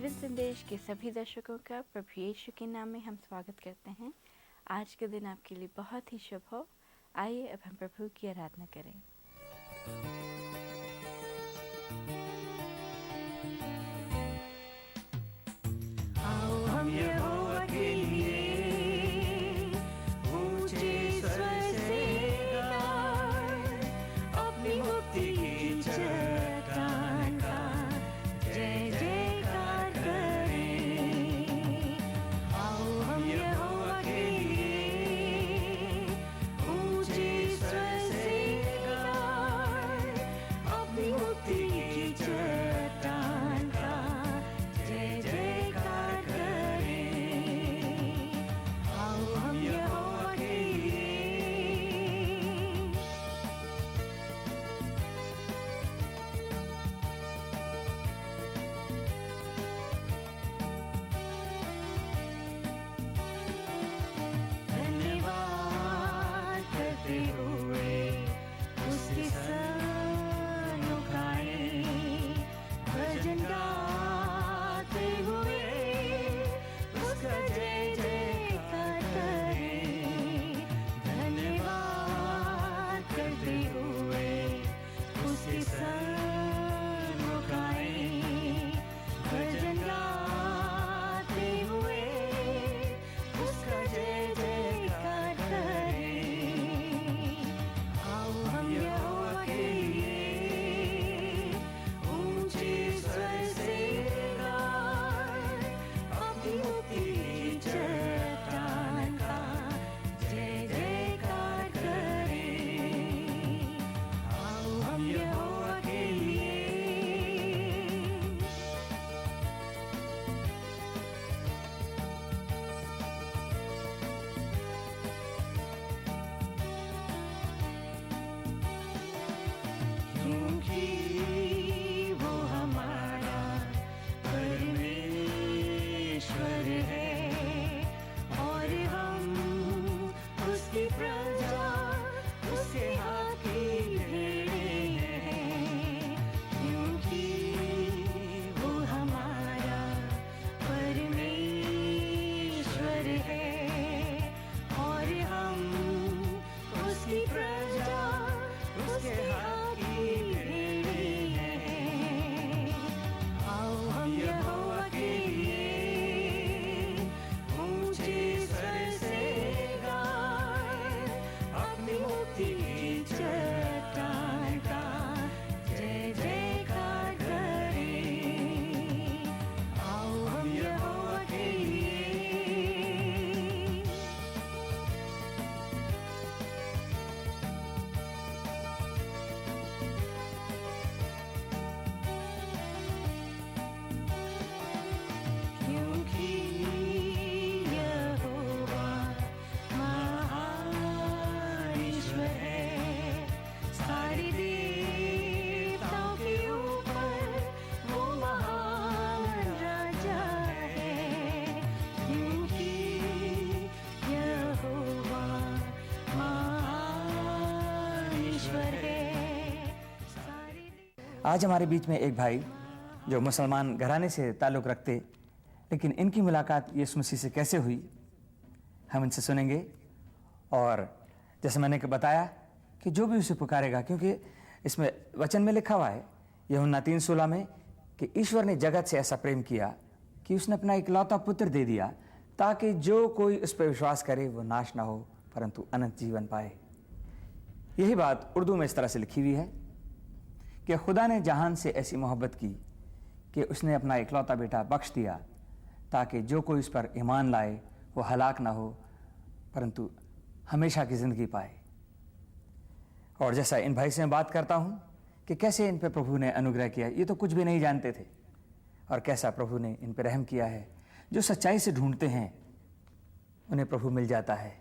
जीवन संदेश के सभी दर्शकों का प्रभु यीशु के नाम में हम स्वागत करते हैं। आज के दिन आपके लिए बहुत ही शुभ हो। आइए अब हम प्रभु की आराधना करें। आओ हम यहोवा के लिए ऊंचे स्वर से गाएं, अपनी मुक्ति की चट्टान का जय जयकार करें। आओ हम यहोवा के लिए ऊंचे स्वर से गाएं, अपनी मुक्ति की चट्टान का जय जयकार करें। आओ हम यहोवा के लिए धन्यवाद करते हुए उसकी सराहना गाएं, भजन गाते हुए उसका जय जयकार करें। धन्यवाद करते हुए उसकी सराहना गाएं, भजन गाते हुए उसका जय जयकार करें। आओ हम यहोवा के लिए ऊंचे स्वर से गाएं, अपनी मुक्ति की चट्टान का जय जयकार करें। आओ हम यहोवा के लिए क्योंकि वो हमारा परमेश्वर है और हम उसकी प्रजा, उसके हाथ की भेड़ें हैं। क्योंकि वो हमारा परमेश्वर है और हम उसकी प्रजा, उसके हाथ की भेड़ें हैं। आओ हम यहोवा के लिए ऊंचे स्वर से गाएं, अपनी मुक्ति की चट्टान का जय जयकार करें। आओ हम यहोवा के लिए क्योंकि यहोवा महान ईश्वर है, सारी देवताओं के ऊपर वो महान राजा है। क्योंकि यहोवा महान ईश्वर है, सारी आज हमारे बीच में एक भाई जो मुसलमान घराने से ताल्लुक़ रखते, लेकिन इनकी मुलाकात यीशु मसीह से कैसे हुई हम इनसे सुनेंगे। और जैसे मैंने बताया कि जो भी उसे पुकारेगा, क्योंकि इसमें वचन में लिखा हुआ है यूहन्ना 3:16 में कि ईश्वर ने जगत से ऐसा प्रेम किया कि उसने अपना इकलौता पुत्र दे दिया ताकि जो कोई उस पर विश्वास करे वो नाश ना हो परंतु अनंत जीवन पाए। यही बात उर्दू में इस तरह से लिखी हुई है कि खुदा ने जहान से ऐसी मोहब्बत की कि उसने अपना इकलौता बेटा बख्श दिया ताकि जो कोई उस पर ईमान लाए वो हलाक ना हो परंतु हमेशा की ज़िंदगी पाए। और जैसा इन भाई से मैं बात करता हूँ कि कैसे इन पर प्रभु ने अनुग्रह किया, ये तो कुछ भी नहीं जानते थे, और कैसा प्रभु ने इन पर रहम किया है। जो सच्चाई से ढूंढते हैं उन्हें प्रभु मिल जाता है।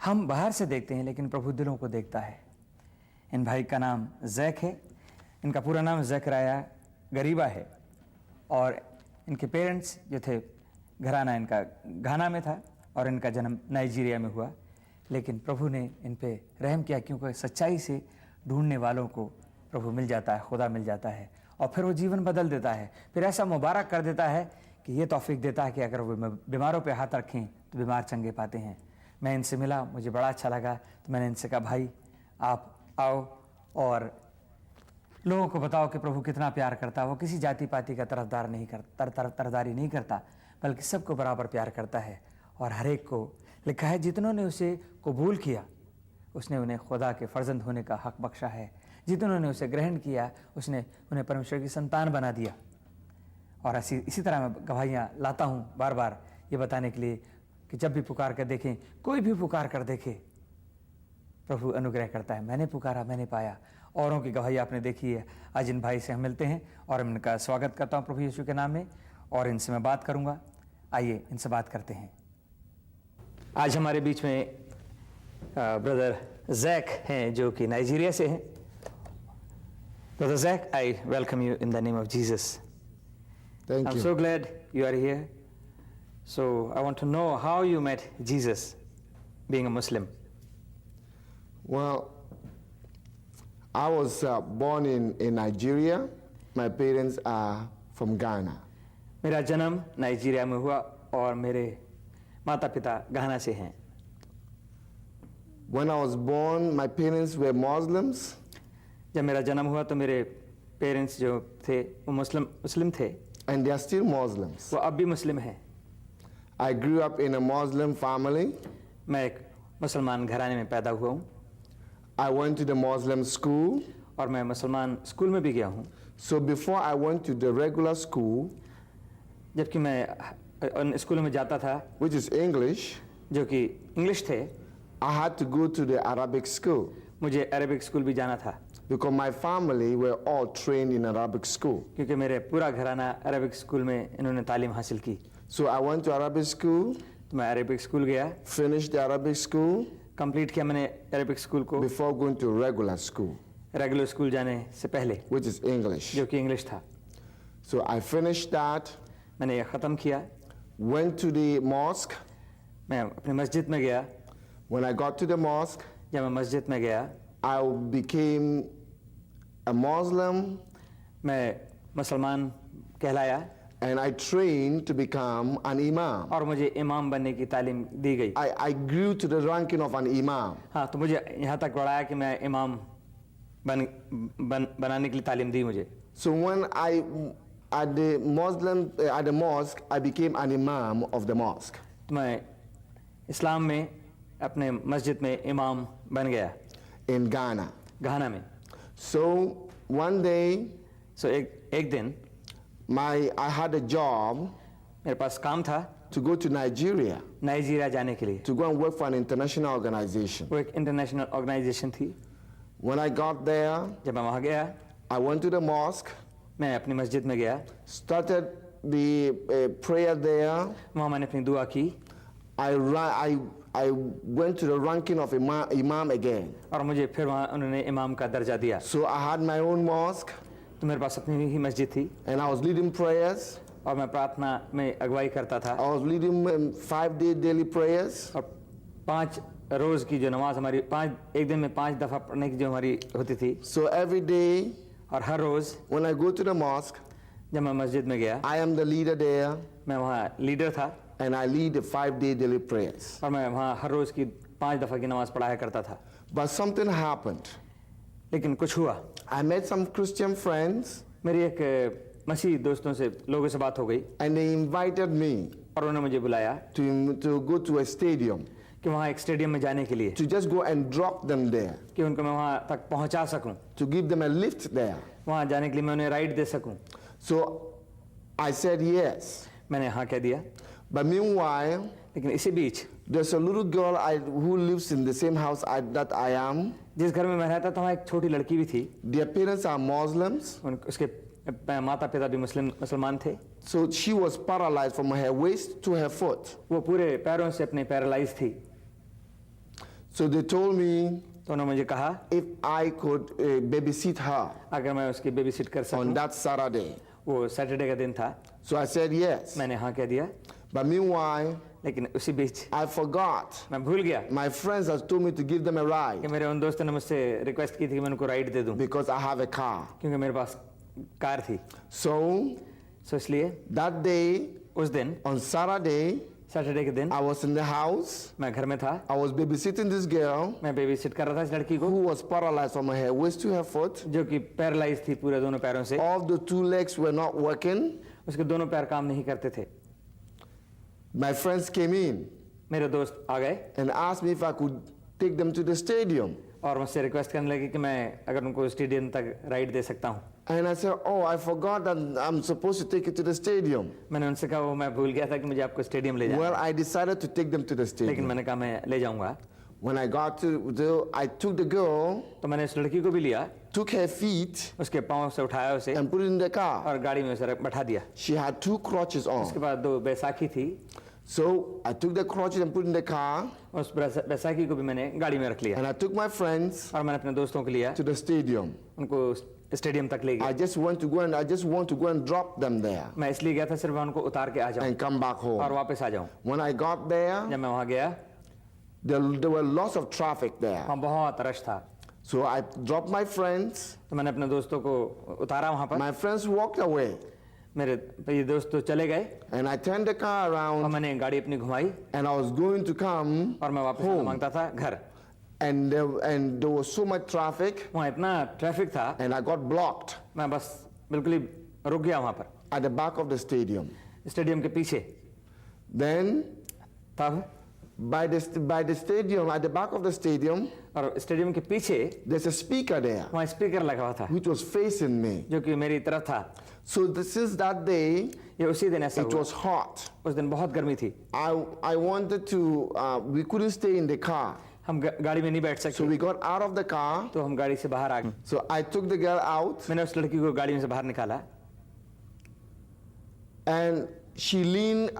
हम बाहर से देखते हैं लेकिन प्रभु दिलों को देखता है। इन भाई का नाम जैक है, इनका पूरा नाम ज़करिया गरीबा है, और इनके पेरेंट्स जो थे, घराना इनका घाना में था और इनका जन्म नाइजीरिया में हुआ। लेकिन प्रभु ने इन पे रहम किया, क्योंकि सच्चाई से ढूंढने वालों को प्रभु मिल जाता है, खुदा मिल जाता है। और फिर वो जीवन बदल देता है, फिर ऐसा मुबारक कर देता है कि ये तौफीक देता है कि अगर वो बीमारों पे हाथ रखें तो बीमार चंगे पाते हैं। मैं इनसे मिला, मुझे बड़ा अच्छा लगा, तो मैंने इनसे कहा भाई आप आओ और लोगों को बताओ कि प्रभु कितना प्यार करता है। वो किसी जाति पाति का तरफदारी नहीं करता, बल्कि सबको बराबर प्यार करता है। और हर एक को लिखा है जितनों ने उसे कबूल किया उसने उन्हें खुदा के फर्जंद होने का हक बख्शा है। जितनों ने उसे ग्रहण किया उसने उन्हें परमेश्वर की संतान बना दिया। और इसी तरह मैं गवाहियाँ लाता हूँ बार बार ये बताने के लिए कि जब भी पुकार कर देखें, कोई भी पुकार कर देखे, प्रभु अनुग्रह करता है। मैंने पुकारा, मैंने पाया। औरों की गवाही आपने देखी है। आज इन भाई से हम मिलते हैं और हम इनका स्वागत करता हूँ प्रभु यीशु के नाम में, और इनसे मैं बात करूँगा। आइए इनसे बात करते हैं। आज हमारे बीच में ब्रदर जैक हैं जो कि नाइजीरिया से हैं। Brother Jack, I welcome you in the name of Jesus. Thank I'm you. so glad you are here. So I want to know how you met Jesus, being a Muslim. Well, I was born in Nigeria. My parents are from Ghana. मेरा जन्म Nigeria में हुआ और मेरे माता पिता घाना से हैं। When I was born, my parents were Muslims, जब मेरा जन्म हुआ तो मेरे पेरेंट्स जो थे वो मुस्लिम थे, and they are still Muslims. वो अब भी मुस्लिम हैं। I grew up in a Muslim family. मैं एक मुसलमान घराने में पैदा हुआ हूँ I went to the Muslim school. और मैं मुसलमान स्कूल में भी गया हूँ। So before I went to the regular school, जबकि मैं उन स्कूलों में जाता था which is English, जो कि इंग्लिश थे, I had to go to the Arabic school मुझे अरबिक स्कूल भी जाना था, because my family were all trained in Arabic school. क्योंकि मेरे पूरा घराना अरबिक स्कूल में इन्होंने तालीम हासिल की। So I went to Arabic school, तो मैं अरबिक स्कूल गया, finished the Arabic school complete किया मैंने अरबिक स्कूल को before going to regular school, regular school जाने से पहले, which is English. जो कि इंग्लिश था। So I finished that, मैंने ये ख़त्म किया, went to the mosque. मैं अपनी मस्जिद में गया। When I got to the mosque, जब मैं मस्जिद में गया I became a Muslim मैं मुसलमान कहलाया and I trained to become an imam. और मुझे इमाम बनने की तालीम दी गई। I grew to the ranking of an imam. हाँ, तो मुझे यहाँ तक बढ़ाया कि मैं इमाम बनाने के लिए तालीम दी मुझे। So when at the mosque, I became an imam of the mosque. तो मैं इस्लाम में अपने मस्जिद में इमाम बन गया In Ghana. घाना में। So one day, सो एक दिन I had a job मेरे पास काम था to go to Nigeria Nigeria जाने के लिए। to go and work for an international organization. वो एक इंटरनेशनल ऑर्गेनाइजेशन थी। When I got there, जब मैं वहाँ गया, I went to the mosque, मैं अपनी मस्जिद में गया, started the prayer there. वहाँ मैंने अपनी दुआ की I went to the ranking of imam again. और मुझे फिर वहाँ उन्होंने इमाम का दर्जा दिया। So I had my own mosque तो मेरे पास अपनी ही मस्जिद थी and I was leading prayers. और मैं प्रार्थना में अगुवाई करता था I was leading 5-day daily prayers. और 5 रोज़ की जो नमाज हमारी एक दिन में 5 दफ़ा पढ़ने की जो हमारी होती थी, So every day और हर रोज़ when I go to the mosque, जब मैं मस्जिद में गया, I am the leader there मैं वहाँ लीडर था and I lead the 5-day daily prayers. और मैं वहाँ हर रोज़ की 5 दफ़ा की नमाज पढ़ाया करता था। But something happened. लेकिन कुछ हुआ, I met some Christian friends मेरी एक मसीह दोस्तों से लोगों से बात हो गई and they invited me और उन्होंने मुझे बुलाया to go to a stadium कि वहाँ एक स्टेडियम में जाने के लिए, to just go and drop them there, कि उनको मैं वहाँ तक पहुँचा सकूँ, to give them a lift there. वहाँ जाने के लिए मैं उन्हें राइड दे सकूँ। So I said yes. मैंने हाँ कह दिया। But meanwhile, लेकिन इसी बीच there's a little girl who lives in the same house that I am. जिस घर में मैं रहता था वहाँ एक छोटी लड़की भी थी, Their parents are Muslims. उसके माता पिता भी मुसलमान थे। So she was paralyzed from her waist to her foot. वो पूरे पैरों से अपने पैरालाइज थी। So they told me तो उन्होंने मुझे कहा if I could babysit her अगर मैं उसकी बेबी सिट कर on सकूं। that Saturday. वो सैटरडे का दिन था। So I said yes. मैंने हाँ कह दिया, But meanwhile, लेकिन उसी बीच I forgot. मैं भूल गया My friends had told me to give them a कि ride मेरे उन दोस्तों ने मुझसे रिक्वेस्ट की थी कि मैं उनको राइड दे दूं, because I have a car. क्योंकि मेरे पास कार थी। So सो इसलिए that day, उस दिन on Saturday, सैटरडे के दिन I was in the house. मैं घर में था। I was babysitting this girl मैं बेबी सिट कर रहा था इस लड़की को, who was paralyzed from her waist to her foot. जो कि पैरालाइज थी पूरे दोनों पैरों से। All the two legs were not working. उसके दोनों पैर काम नहीं करते थे। My friends came in मेरे दोस्त आ गए and asked me if I could take them to the stadium. और मुझसे रिक्वेस्ट करने लगे कि मैं अगर उनको स्टेडियम तक राइड दे सकता हूँ। And I said, oh, I forgot that I'm supposed to take you to the stadium. मैंने उनसे कहा वो मैं भूल गया था कि मुझे आपको स्टेडियम ले जाना। Well, I decided to take them to the लेकिन stadium. मैंने कहा मैं ले जाऊंगा। When I got to, I took the girl, तो मैंने उस लड़की को भी लिया, took her feet, उसके पाँव से उठाया उसे and put it in the car. और गाड़ी में उसे बैठा दिया। She had two crutches उसके on. बाद दो बैसाखी थी, So I took the crutches and put it in the car, उस बैसाखी को भी मैंने गाड़ी में रख लिया and I took my friends और मैंने अपने दोस्तों को लिया, to the stadium. उनको स्टेडियम तक ले I गया। just want to go and drop them there मैं इसलिए गया था सिर्फ मैं उनको उतार के आ जाऊं and come back और home. वापस आ जाऊं। When I got there, जब मैं वहाँ गया there were lots of traffic there. वहाँ बहुत रश था, So I dropped my friends. तो मैंने अपने दोस्तों को उतारा वहाँ पर। My friends walked away, मेरे ये दोस्त तो चले गए and I turned the car और around, मैंने गाड़ी अपनी घुमाई and I was going to come, और मैं वापस आना मांगता था घर। and there was so much traffic, वहाँ इतना ट्रैफिक था, and I got blocked मैं बस बिल्कुल ही रुक गया वहाँ पर at the back of the stadium. Stadium के पीछे। Then, तब by the stadium, at the back of the stadium, और स्टेडियम के पीछे there's a speaker there, वहाँ स्पीकर लगा हुआ था which was facing me. जो कि मेरी तरफ था। So since that day, ये उसी दिन ऐसा it हुआ। was hot. उस दिन बहुत गर्मी थी, I wanted to, we couldn't stay in the car. हम गाड़ी में नहीं बैठ So सकते, we got out of the car. तो हम गाड़ी से बाहर आ गए। So I took the girl out, मैंने उस लड़की को गाड़ी में से बाहर निकाला and she leaned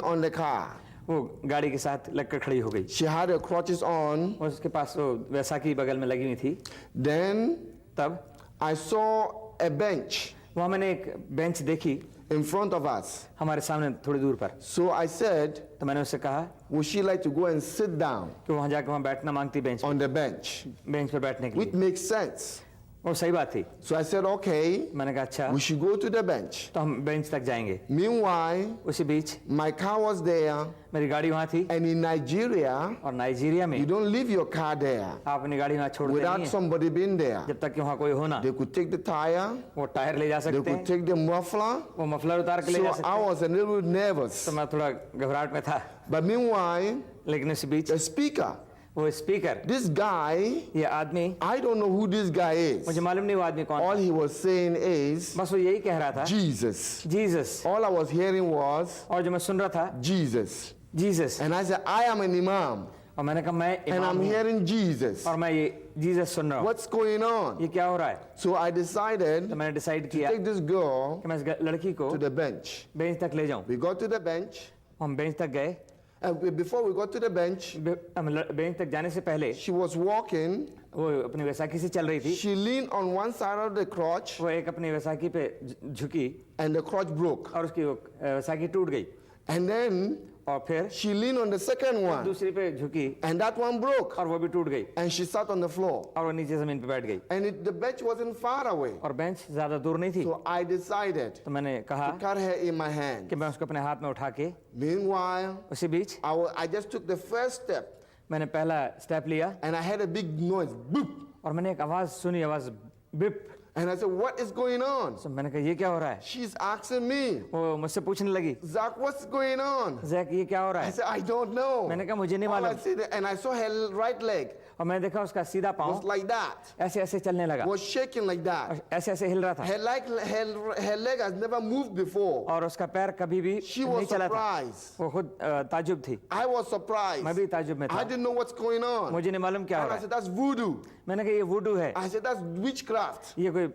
on the car. वो गाड़ी के साथ लगकर खड़ी हो गई। She had her crutches on. उसके पास वो वैसाखी बगल में लगी हुई थी। Then तब I saw a bench वहाँ मैंने एक बेंच देखी in front of us. हमारे सामने थोड़ी दूर पर। So I said, तो मैंने उससे कहा would she like to go and sit down कि वहाँ जाकर वहाँ बैठना मांगती bench on the bench? Bench पर बैठने के Which लिए। makes sense. वो सही बात थी। So I said, okay, मैंने कहा अच्छा, we should go to the bench. तो हम बेंच तक जाएंगे। Meanwhile, उसी बीच my car was there, मेरी गाड़ी वहाँ थी and in Nigeria, और नाइजीरिया में you don't leave your car there आप अपनी गाड़ी वहाँ छोड़ते without नहीं हैं somebody being there. जब तक कि वहाँ कोई हो ना। They could take the tire, वो टायर ले जा they सकते could हैं, take the muffler. वो मफलर उतार के ले So जा सकते I हैं। was a little bit nervous. तो मैं थोड़ा घबराहट में था, But meanwhile, लेकिन उसी बीच the speaker, वो स्पीकर, this guy, ये आदमी, I don't know who this guy मुझे is. मालूम नहीं वो आदमी कौन All था, he was saying is बस वो यही कह रहा था Jesus. Jesus, All I was hearing was और जो मैं सुन रहा था Jesus. Jesus, And I said, I am an imam, और मैंने कहा मैं and इमाम I'm हूँ hearing Jesus. और मैं ये जीसस सुन रहा हूँ, What's going on? ये क्या हो रहा है। So I decided तो मैंने डिसाइड to किया take this girl कि मैं इस लड़की को to the bench. बेंच तक ले जाऊं। We got to the bench, हम बेंच तक गए, and before we got to the bench, हम बेंच तक जाने से पहले she was walking. वो अपनी वैसाखी से चल रही थी, She leaned on one side of the crotch, वो एक अपनी वैसाखी पे झुकी and the crotch broke. और उसकी वो वैसाखी टूट गई And then और फिर she leaned on the second one, दूसरी पे झुकी and that one broke. और वो भी टूट गई And she sat on the floor. और वो नीचे जमीन पे बैठ गई And the bench wasn't far away. और बेंच ज्यादा दूर नहीं थी। So I decided तो मैंने कहा to carry her in my hand. कि मैं उसको अपने हाथ में उठा के, Meanwhile, उसी बीच I just took the first step, मैंने पहला स्टेप लिया and I heard a big noise. Boop! और मैंने एक आवाज सुनी, आवाज beep. And I said, what is going on? तो मैंने कहा ये क्या हो रहा है। She's asking me, वो मुझसे पूछने लगी, Zach, what's going on? Jack ये क्या हो रहा I है। said, I don't know. मैंने कहा मुझे नहीं All I मालूम। said, and I saw her right leg और मैंने देखा उसका सीधा was पाँव like that, ऐसे ऐसे चलने लगा was shaking like और that. ऐसे ऐसे हिल रहा था Her leg has never moved before. और उसका पैर कभी भी She नहीं was चला था। surprised. वो खुद ताजुब थी, I was surprised. मैं भी ताजुब में I था, didn't know what's going on. मुझे नहीं मालूम क्या हो And रहा I है। said, that's voodoo. मैंने कहा ये वुडू है, I said, that's witchcraft. ये कोई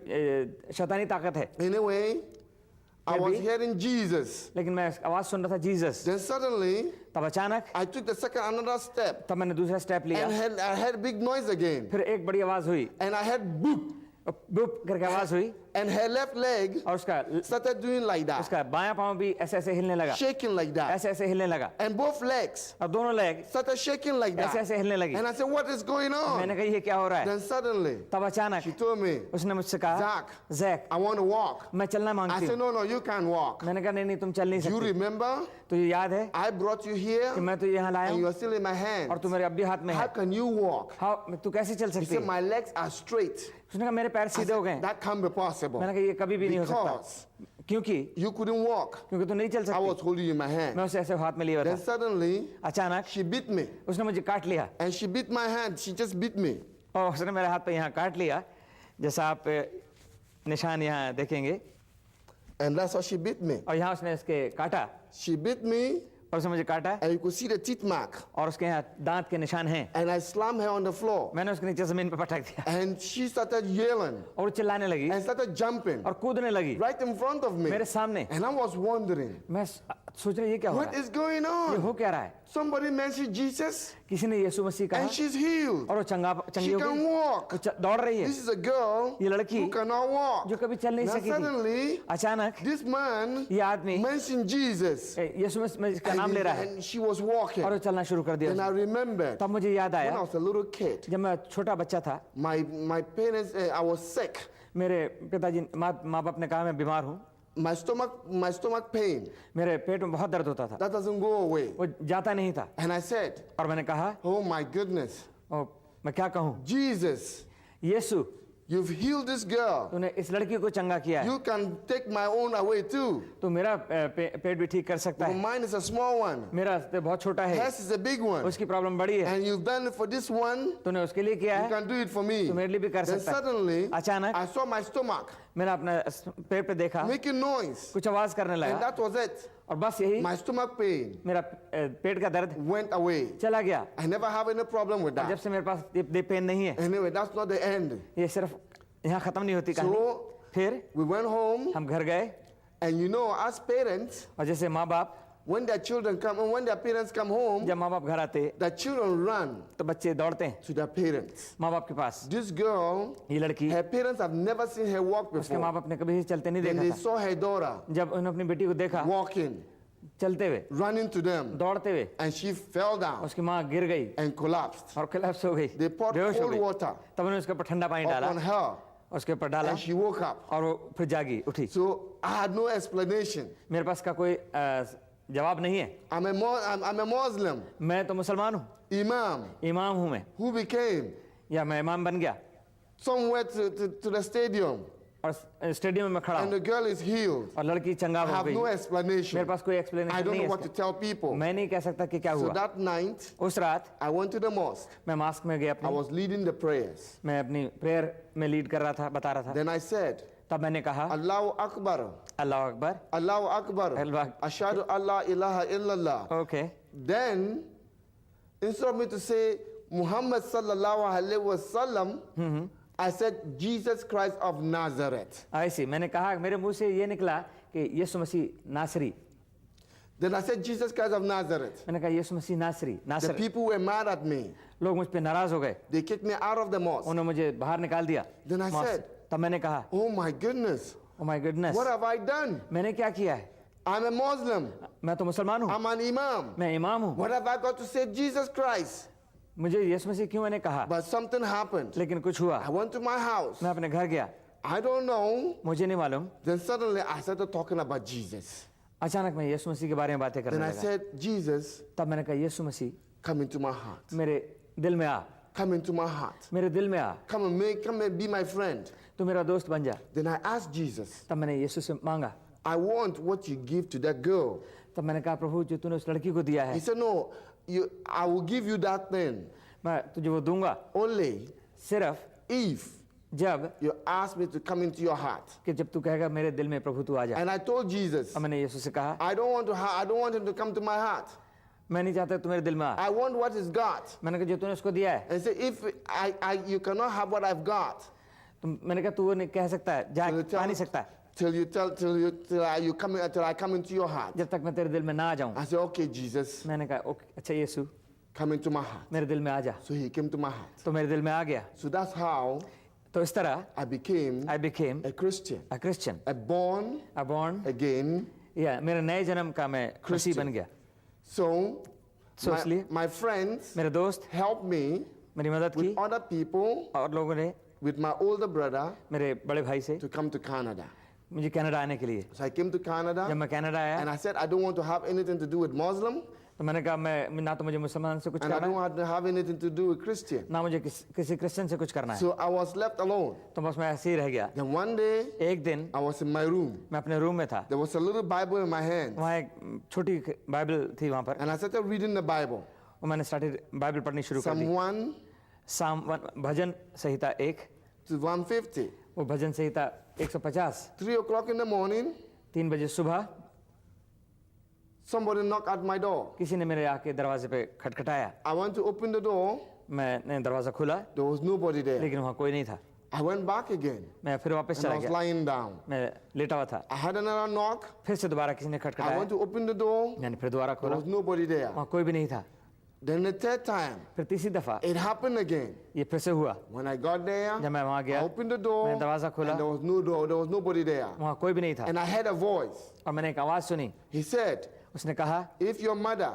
शैतानी ताकत है। Anyway, I was Maybe. hearing Jesus. लेकिन मैं आवाज सुन रहा था जीसस। Then suddenly, तब अचानक I took the another step, तब मैंने दूसरा स्टेप लिया, and I heard big noise again. फिर एक बड़ी आवाज हुई, And I heard boop. बुप करके आवाज हुई And her left leg और उसका started doing like that, उसका बायां पाँव भी ऐसे ऐसे हिलने लगा, shaking like that. ऐसे ऐसे हिलने लगा, And both legs और दोनों लेग started shaking like ऐसे that. ऐसे हिलने लगी। And I said, what is going मैंने on? कहा ये क्या हो रहा है? Then suddenly, तब अचानक she told me, उसने मुझसे कहा, Zach, Jack I want to walk. मैं चलना I मांगती said, हूँ। no, you can't walk. मैंने कहा नहीं नहीं तुम चल नहीं You सकती। remember? तुझे याद है I brought you कि here मैं तुझे यहाँ लाया and हूँ you are still in my hand. और तू मेरे अब भी हाथ में How है। can you walk? हाँ तू कैसे चल He सकती said, है? my legs are straight. उसने कहा मेरे पैर I सीधे हो गए said, हैं। that can't be possible. मैंने कहा ये कभी भी नहीं हो सकता, Because क्योंकि you couldn't walk. क्योंकि तू नहीं चल I was सकती। holding you in my hand. मैं उसे ऐसे हाथ में लिए हुआ Then था। suddenly, अचानक she beat me. उसने मुझे काट लिया And she beat my hand. She just beat me. और उसने मेरे हाथ पे यहाँ काट लिया, जैसा आप निशान यहाँ देखेंगे, And that's how she beat me. और यहाँ उसने इसके काटा She beat me, और उसने मुझे काटा and you could see the teeth mark. और उसके यहाँ दांत के निशान हैं। And I slammed her on the floor. मैंने उसके नीचे जमीन पे पटक दिया And she started yelling और वो चिल्लाने लगी and started jumping और कूदने लगी right in front of me. मेरे सामने। And I was wondering, मैं सोच रही ये क्या हो what रहा है, is going ये on? हो क्या रहा है? Somebody mentioned Jesus किसी ने यीशु मसीह कहा and she's healed. और वो चंगी She हो can गई, walk. वो दौड़ रही है। This is a girl ये लड़की who cannot walk. जो कभी चल नहीं Now सकी थी, suddenly, अचानक this man ये आदमी mentioned Jesus. यीशु मसीह का नाम ले रहा है And she was walking. और वो चलना शुरू कर दिया। And I remembered तब मुझे याद when I आया was a little kid, जब मैं छोटा बच्चा था, my parents, I was sick. मेरे पिताजी माँ बाप ने कहा मैं बीमार हूँ, My stomach pain, मेरे पेट में बहुत दर्द होता था, that doesn't go away. वो जाता नहीं था। And I said, और मैंने कहा oh my goodness, ओ, मैं क्या कहूँ, Jesus, Yeshu you've healed this girl. तूने इस लड़की को चंगा किया है, You can take my own away too. तू मेरा पेट भी ठीक कर सकता But है। mine is a small one. मेरा तो बहुत छोटा है, Hers is a big one. उसकी प्रॉब्लम बड़ी है, And you've done it for this one, तूने उसके लिए किया you है, can do it for me. तू मेरे लिए भी कर Then सकता है। suddenly, अचानक I saw my stomach मैंने अपना पेट पे देखा, making noise. कुछ आवाज करने And लगा that was it. और बस यही My stomach pain मेरा पेट का दर्द went away. चला गया। I never have any problem with जब that. से मेरे पास ये पेन नहीं है, Anyway, that's not the end. ये सिर्फ यहाँ खत्म नहीं होती कहानी। So फिर we went home, हम घर गए and you know, as parents, और जैसे माँ बाप, when their children come, and when their parents come home, जब माँ बाप घर आते the children run तो बच्चे दौड़ते हैं to their parents. माँ बाप के पास। This girl, ये लड़की, her parents have never seen her walk उसके माँ before. बाप ने कभी चलते नहीं Then देखा they था। saw her daughter जब उन्होंने अपनी बेटी को देखा walking, चलते हुए, running to them, दौड़ते हुए, and she fell down उसकी माँ गिर गई and collapsed. और कोलैप्स हो गई, They poured बेहोश हो cold गई। water तब उन्होंने उसके ऊपर ठंडा पानी डाला, upon her, उसके ऊपर डाला and she woke up. और वो फिर जागी उठी। So I had no explanation. मेरे पास का कोई जवाब नहीं है। I'm a Muslim मैं तो मुसलमान हूँ, imam इमाम हूँ मैं, who became या मैं इमाम बन गया somewhere to the stadium, और स्टेडियम में खड़ा and हूँ the girl is healed. और लड़की चंगा I हो have no गई। explanation. मेरे पास कोई I एक्सप्लेनेशन don't नहीं know है what to इसका। tell people. मैं नहीं कह सकता कि क्या So हुआ। that night, उस रात I went to the mosque. मैं मास्क में गया, I अपनी was leading the prayers. मैं अपनी प्रेयर में लीड कर रहा था, बता रहा था। Then I said, तब मैंने कहा Allahu Akbar, Allah Akbar, Allahu Akbar, Allah- Ashhadu Allah ilaha illallah. Okay. Then, instead of me to say Muhammad sallallahu alaihi wasallam, I said Jesus Christ of Nazareth. ऐसे मैंने कहा, मेरे मुंह से ये निकला कि यीशु मसीह नासरी। Then I said Jesus Christ of Nazareth. मैंने कहा यीशु मसीह नासरी, The Nasser. people were mad at me. लोग मुझ पे नाराज हो गए, They kicked me out of the mosque. उन्होंने मुझे बाहर निकाल दिया। Then I मॉस्क से। said, तब मैंने कहा, Oh my goodness, oh my goodness, what have I done? मैंने क्या किया है? I'm a Muslim. मैं तो मुसलमान हूँ, I'm an imam. मैं इमाम हूँ, What have I got to say Jesus Christ? मुझे यीशु मसीह क्यों मैंने कहा? But something happened. लेकिन कुछ हुआ, I went to my house. मैं अपने घर गया, I don't know. मुझे नहीं मालूम। Then suddenly I started talking about Jesus. अचानक मैं यीशु मसीह के बारे में बातें Then करने I लगा। said, Jesus, तब मैंने कहा यीशु मसीह come into my heart. मेरे दिल में आ, Come into my heart. मेरे दिल में आ, Come and be my friend. तू मेरा दोस्त बन जा। Then I asked Jesus, तब मैंने यीशु से मांगा, I want what you give to that girl. तब मैंने कहा प्रभु जो तूने उस लड़की को दिया He है, said, no, I will give you that thing मैं तुझे वो दूंगा, only सिर्फ if जब you ask me to come into your heart. कि जब तू कहेगा मेरे दिल में प्रभु तू आ जा। And I told Jesus, अब मैंने यीशु से कहा, I don't want him to come to my heart. मैं नहीं चाहता तू मेरे दिल में आ। I want what is got. मैंने कहा जो तूने उसको दिया है, And say, if you cannot have what I've got, तो मैंने कहा तू वो नहीं कह सकता है, जा आ नहीं सकता है, till I come into your heart. जब तक मैं तेरे दिल में ना आ जाऊं। I said, okay, Jesus, मैंने कहा ओके, अच्छा यीशु come into my heart. मेरे दिल में आ जा। So he came to my heart. तो मेरे दिल में आ गया। So that's how तो इस तरह I became I became a Christian, a Christian, a born again या मेरे नए जन्म का मैं मसीह बन गया. So, इसलिए my friends मेरे दोस्त helped me मेरी मदद की with other people, और लोगों ने with my older brother, मेरे बड़े भाई से to come to Canada. मुझे कनाडा आने के लिए. So I came to Canada, जब मैं कनाडा and आया I said I don't want to have anything to do with Muslim, तो मैंने कहा मैं ना तो मुझे मुसलमान से कुछ and I करना don't है want to have anything to do with Christian. ना मुझे किसी क्रिश्चियन से कुछ करना है. So I was left alone. तो बस मैं ऐसे ही रह गया. Then one day एक दिन I was in my room. मैं अपने रूम में था. There was a little Bible in my hand, वहाँ एक छोटी बाइबल थी वहाँ पर and I started reading the Bible. और मैंने स्टार्टेड बाइबल पढ़नी शुरू कर दी. Psalm 1 bhajan Samhita 1 to 150. वो भजन संहिता 150. 3 o'clock in the morning, 3 बजे सुबह somebody knocked at my door. किसी ने मेरे आके दरवाजे पे खटखटाया. I went to open the door. मैंने दरवाजा खोला There was nobody there. लेकिन वहाँ कोई नहीं था. I went back again, मैं फिर वापस and I चला was गया. lying down. मैं लेटा हुआ था. I had another knock. फिर से दोबारा किसी ने I खटखटाया. went to open the door. मैंने फिर दोबारा There खोला. was nobody there. वहाँ कोई भी नहीं था. Then the third time, फिर तीसरी दफा it happened again. ये फिर से हुआ. When I got there, जब मैं वहाँ I गया opened the door, मैंने दरवाजा खोला. and there was no door. There was nobody there. वहाँ कोई भी नहीं था. And I heard a voice. और मैंने एक आवाज़ सुनी. He said, उसने कहा if your mother,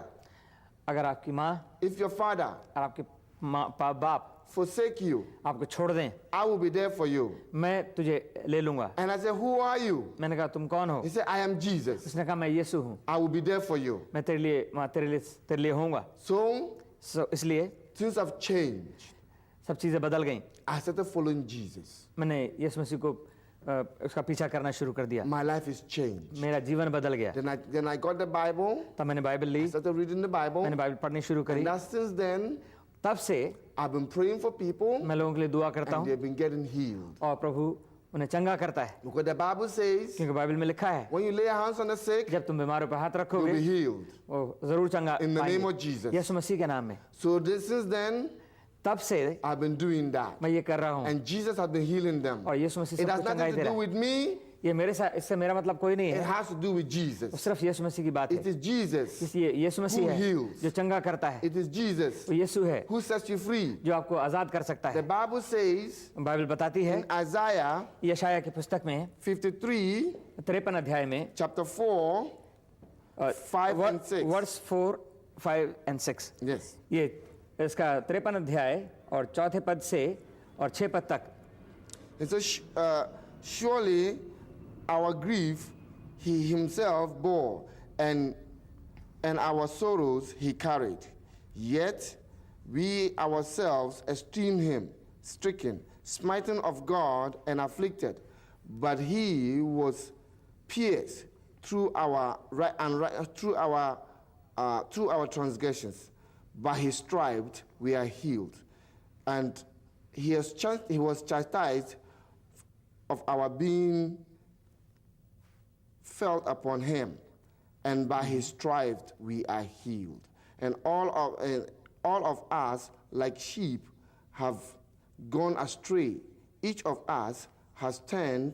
अगर आपकी माँ if your father और आपके बाप forsake you, आपको छोड़ दें I will be there for you. मैं तुझे ले लूँगा. And I said, who are you? मैंने कहा तुम कौन हो? He said, I am Jesus. उसने कहा मैं यीशु हूँ. I will be there for you. मैं तेरे लिए होऊंगा. So इसलिए things have changed. सब चीज़ें बदल गईं. I started following Jesus. मैंने यीशु मसीह को उसका पीछा करना शुरू कर दिया. My life is changed. मेरा जीवन बदल गया. Then I got the Bible. तब मैंने बाइबल ली. Started reading the Bible. मैंने बाइबल पढ़नी शुरू करी. And that since then, तब से I've been praying for people, मैं लोगों के लिए दुआ करता and हूँ they've been getting healed. और प्रभु उन्हें चंगा करता है. Because the Bible says, क्योंकि बाइबल में लिखा है when you lay your hands on the sick, जब तुम बीमारों पर हाथ you'll रखोगे be healed. वो जरूर चंगा In the name पाएंगे. of Jesus. यीशु मसीह के नाम में. So since then, तब से I've been doing that. मैं ये कर रहा हूँ And Jesus has been healing them. और यीशु मसीह It has सबको चंगाई nothing दे to do रहा है. with me. ये मेरे साथ इससे मेरा मतलब कोई नहीं It है. has to do with वो Jesus. सिर्फ यीशु मसीह की बात It है. is Jesus. इसलिए यीशु मसीह Who है heals. जो चंगा करता है. It is Jesus वो यीशु है who sets you free. जो आपको आजाद कर सकता The है. Bible says बाइबल बताती है in Isaiah यशाया की पुस्तक में 53, 53 अध्याय में chapter 4, 5 and 6. Verse 4, 5 and 6. Yes. ये इसका 53 अध्याय और चौथे पद से और 6 पद तक. It says, surely our grief he himself bore, and our sorrows he carried. Yet we ourselves esteemed him stricken, smitten of God, and afflicted. But he was pierced through our through our transgressions. By his stripes we are healed, and he was chastised of our being felt upon him, and by his stripes we are healed. And all of us, like sheep, have gone astray. Each of us has turned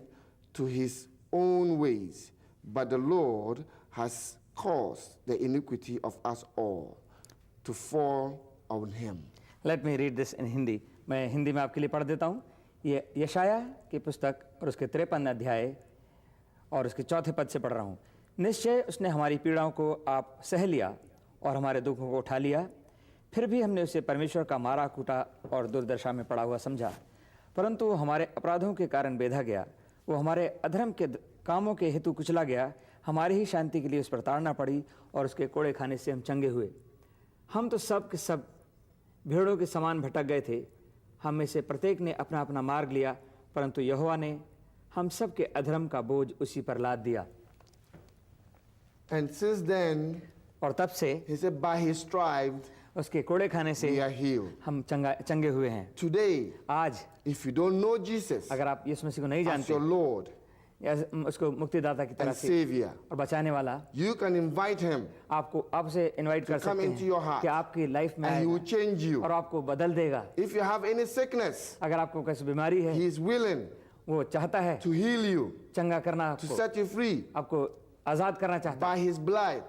to his own ways, but the Lord has caused the iniquity of us all to fall on him. Let me read this in Hindi. मैं हिंदी में आपके लिए पढ़ देता हूँ. ये यशाया की पुस्तक और उसके 53 अध्याय और उसके चौथे पद से पढ़ रहा हूँ. निश्चय उसने हमारी पीड़ाओं को आप सह लिया और हमारे दुखों को उठा लिया. फिर भी हमने उसे परमेश्वर का मारा कूटा और दुर्दशा में पड़ा हुआ समझा. परंतु वो हमारे अपराधों के कारण बेधा गया. वो हमारे अधर्म के कामों के हेतु कुचला गया. हमारी ही शांति के लिए उस पर ताड़ना पड़ी और उसके कोड़े खाने से हम चंगे हुए. हम तो सब के सब भेड़ों के समान भटक गए थे. हम में से प्रत्येक ने अपना अपना मार्ग लिया, परंतु यहोवा ने हम सब के अधर्म का बोझ उसी पर लाद दिया. And since then, और तब से he said, by his stripes उसके कोड़े खाने से we are healed. हम चंगे हुए हैं. Today, आज if you don't know Jesus अगर आप यीशु मसीह को नहीं as जानते your Lord या उसको मुक्तिदाता की तरह and से Savior, और बचाने वाला, you can invite him आपको आपसे इनवाइट कर come सकते into your हैं heart कि आपकी लाइफ में and he will आएगा change you. और आपको बदल देगा. If you have any sickness, अगर आपको कैसी बीमारी है, he is willing वो चाहता है to heal you, चंगा करना, to आपको set you free. आपको आजाद करना चाहता By his blood, है.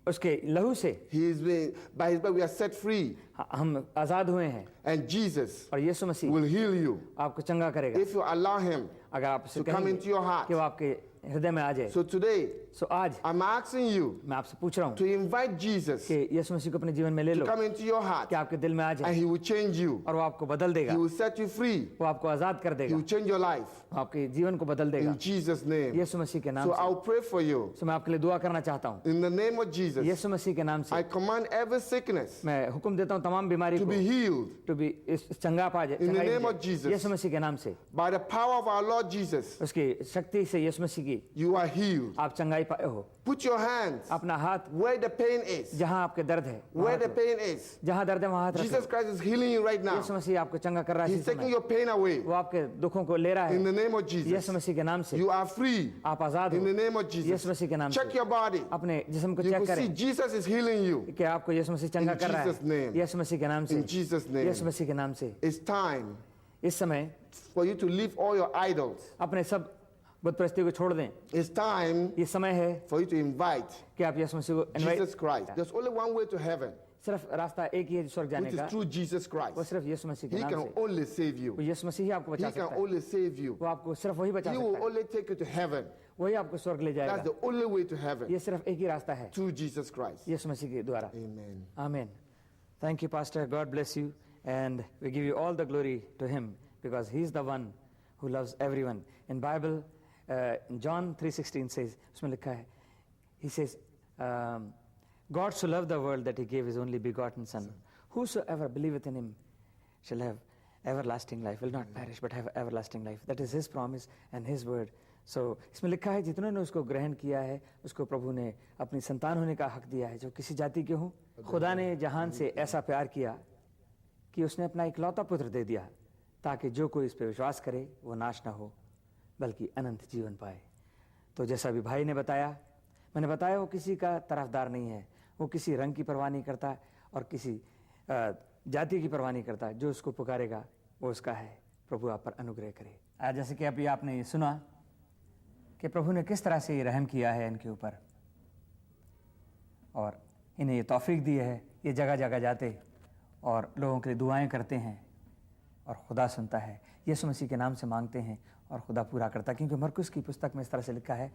उसके लहू से He is being, by his blood we are set free. हम आज़ाद हुए हैं। And Jesus और यीशु मसीह will heal you आपको चंगा करेगा if you allow him अगर आप उसे to come कहेंगे into your heart. कि वो आपके हृदय में आ जाए। So today, सो आज I'm asking you मैं आपसे पूछ रहा हूँ to invite Jesus कि यीशु मसीह को अपने जीवन में ले लो, to come into your heart, कि आपके दिल में आ and जाए he will change you. और वो आपको बदल देगा, He will set you free. वो आपको आज़ाद कर He देगा, will change your life वो आपके जीवन को बदल देगा in Jesus' name. यीशु मसीह के नाम So से। I'll pray for you. सो मैं आपके लिए दुआ करना चाहता हूँ In the name of Jesus, यीशु मसीह के नाम से। I command every sickness मैं हुक्म देता हूँ तमाम बीमारी to को be healed टू बी चंगा पा जाए, In the चंगाई name हो of जाए। Jesus. यीशु मसीह के नाम से, by the power of our Lord Jesus. उसकी शक्ति से यीशु मसीह की You are healed. आप चंगाई पाए हो। Put your hands अपना हाथ where the pain is. जहाँ आपके दर्द है, Where the pain is. जहाँ दर्द है वहाँ हाथ Jesus रखो। Christ is healing you right now. यीशु मसीह आपको चंगा कर रहा है He's इस taking समय। your pain away. वो आपके दुखों को ले रहा In है the name of Jesus. यीशु मसीह के नाम से। You are free. आप आज़ाद In the हो name of Jesus. यीशु मसीह के नाम Check से। your body. अपने जिस्म को You चेक can see करें Jesus is healing you. कि आपको यीशु मसीह चंगा In कर रहा Jesus' name. है यीशु मसीह के नाम से। In Jesus' name. यीशु मसीह के नाम से। It's time इस समय for you to leave all your idols. अपने सब बुत परस्ती को छोड़ दें। It's time ये समय है for you to invite कि आप यीशु मसीह को Jesus invite. Christ. There's only one way to heaven, सिर्फ रास्ता एक ही है स्वर्ग जाने which का, is through Jesus वो Christ. सिर्फ यीशु मसीह के He नाम can से। only save you. वो यीशु मसीह ही आपको बचा He can सकता है, only save you. वो आपको सिर्फ वही बचा He सकता will है, only take you to heaven. वही आपको स्वर्ग ले That's जाएगा। the only way to heaven, ये सिर्फ एक ही रास्ता है, through Jesus Christ. यीशु मसीह के द्वारा। Amen. Amen. Thank you, Pastor. God bless you. And we give you all the glory to him because he's the one who loves everyone. In Bible, in John 3:16 says, उसमें लिखा है, he says, God so loved the world that he gave his only begotten son. Whosoever believeth in him shall have everlasting life, will not perish but have everlasting life. That is his promise and his word. So इसमें लिखा है जितनों ने उसको ग्रहण किया है उसको प्रभु ने अपनी संतान होने का हक दिया है जो किसी जाति के हों। खुदा ने जहान से ऐसा प्यार किया कि उसने अपना इकलौता पुत्र दे दिया ताकि जो कोई इस पर विश्वास करे वो नाश ना हो बल्कि अनंत जीवन पाए। तो जैसा भी भाई ने बताया, मैंने बताया, वो किसी का तरफदार नहीं है, वो किसी रंग की परवाह नहीं करता और किसी जाति की परवाह नहीं करता। जो उसको पुकारेगा वो उसका है। प्रभु आप पर अनुग्रह करे। आज जैसे कि अभी आपने ये सुना कि प्रभु ने किस तरह से ये रहम किया है इनके ऊपर और इन्हें ये तौफीक दी है, ये जगह जगह जाते और लोगों के लिए दुआएं करते हैं और खुदा सुनता है। यीशु मसीह के नाम से मांगते हैं और खुदा पूरा करता है, क्योंकि मरकुस की पुस्तक में इस तरह से लिखा है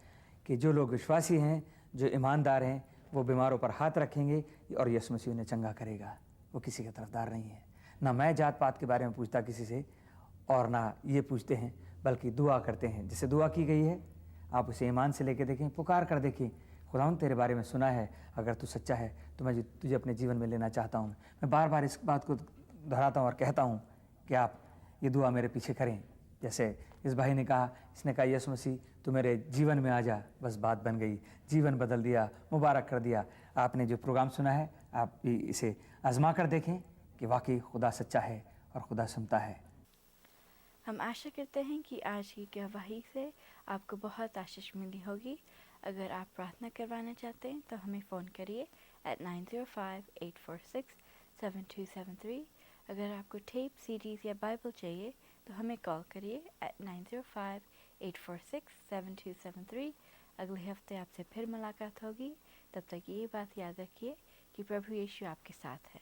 कि जो लोग विश्वासी हैं, जो ईमानदार हैं, वो बीमारों पर हाथ रखेंगे और यीशु मसीह उन्हें चंगा करेगा। वो किसी का तरफदार नहीं है। ना मैं जात पात के बारे में पूछता किसी से और ना ये पूछते हैं, बल्कि दुआ करते हैं। जिसे दुआ की गई है आप उसे ईमान से लेके देखें, पुकार कर देखें, खुदावंद तेरे बारे में सुना है, अगर तू सच्चा है तो मैं तुझे अपने जीवन में लेना चाहता हूँ। मैं बार बार इस बात को दोहराता हूँ और कहता हूँ कि आप ये दुआ मेरे पीछे करें। जैसे इस भाई ने कहा, इसने कहा यीशु मसीह तू मेरे जीवन में आ जा, बस बात बन गई, जीवन बदल दिया, मुबारक कर दिया। आपने जो प्रोग्राम सुना है आप भी इसे आजमा कर देखें कि वाकई खुदा सच्चा है और खुदा सुनता है। हम आशा करते हैं कि आज की गवाही से आपको बहुत आशीष मिली होगी। अगर आप प्रार्थना करवाना चाहते हैं तो हमें फ़ोन करिए at 905-846-7273। अगर आपको टेप, सीडीज़ या बाइबल चाहिए तो हमें कॉल करिए at 905-846-7273। अगले हफ्ते आपसे फिर मुलाकात होगी। तब तक ये बात याद रखिए कि प्रभु यीशु आपके साथ है।